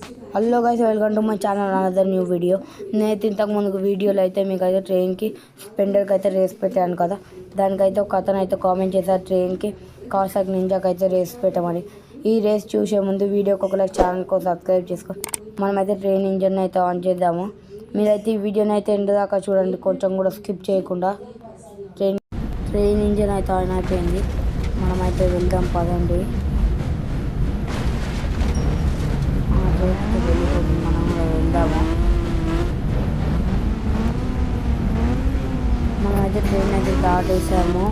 Hello guys, welcome to my channel another new video. నేనైతే ఇంతకుముందు వీడియోలో అయితే మీకు అయితే ట్రైన్కి స్పెండర్కి అయితే రేస్ పెట్టాను కదా. దానికైతే ఒక అతను అయితే కామెంట్ చేశారు ట్రైన్కి కావాసాకి నింజాకి అయితే రేస్ పెట్టమని. ఈ రేస్ చూసే ముందు వీడియోకి ఒక లైక్, ఛానల్కి సబ్స్క్రైబ్ చేసుకోండి. మనమైతే ట్రైన్ ఇంజన్ అయితే ఆన్ చేద్దాము. మీరైతే ఈ వీడియోని అయితే ఎండ్ దాకా చూడండి, కొంచెం కూడా స్కిప్ చేయకుండా. ట్రైన్ ఇంజన్ అయితే ఆన్ అయిపోయింది. మనమైతే వెళ్దాం పదండి. మనం కూడా వెళ్దాము. మనమైతే ట్రైన్ అయితే దాటేసాము.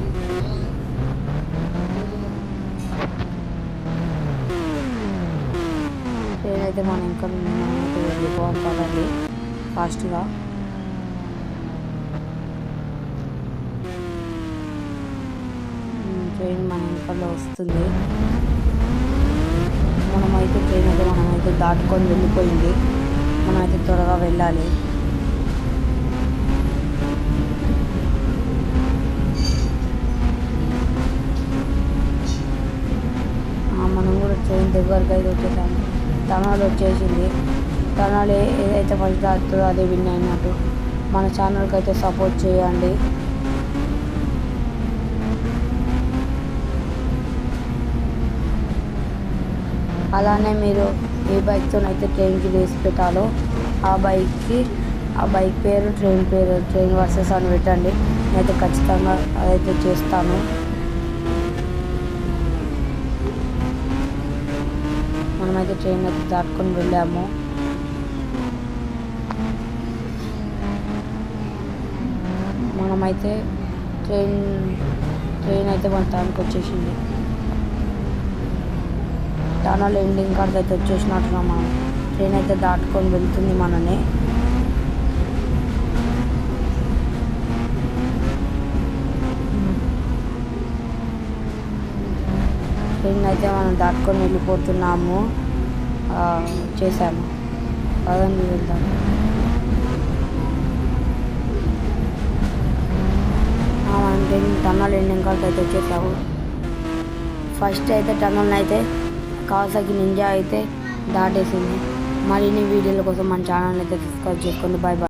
ట్రైన్ అయితే మనమైతే వెళ్ళిపోవాలి పదండి ఫాస్ట్గా. ట్రైన్ మన ఇంట్లో వస్తుంది. మనమైతే దాటుకొని వెళ్ళిపోయింది. మనమైతే త్వరగా వెళ్ళాలి. మనం కూడా ట్రైన్ దగ్గరికి అయితే వచ్చేసాము. టనల్ వచ్చేసింది. టనల్ ఏదైతే ఫస్ట్ దాటుతుందో అదే విన్ అయినట్టు. మన ఛానల్కి అయితే సపోర్ట్ చేయండి. అలానే మీరు ఏ బైక్తోనైతే ట్రైన్కి రేస్ పెట్టాలో ఆ బైక్ పేరు, ట్రైన్ వర్సెస్ అని పెట్టండి. నేనైతే ఖచ్చితంగా అదైతే చేస్తాను. మనమైతే ట్రైన్ అయితే దాటుకొని వెళ్ళాము. మనమైతే ట్రైన్ అయితే మన టైంకి వచ్చేసింది. టనల్ ఎండింగ్ కార్డ్ అయితే వచ్చేసినట్టున్నాం. మనం ట్రైన్ అయితే దాటుకొని వెళ్తుంది మనని. ట్రైన్ అయితే మనం దాటుకొని వెళ్ళిపోతున్నాము. చేసాము పదండి వెళ్దాం. మనం ట్రైన్ టనల్ ఎండింగ్ కార్డ్ అయితే వచ్చేసాము. ఫస్ట్ అయితే టనల్ అయితే కావాసాకి నింజా అయితే దాటేసింది. మరిన్ని వీడియోల కోసం మన ఛానల్ అయితే సబ్స్క్రైబ్ చేసుకోండి. Bye bye.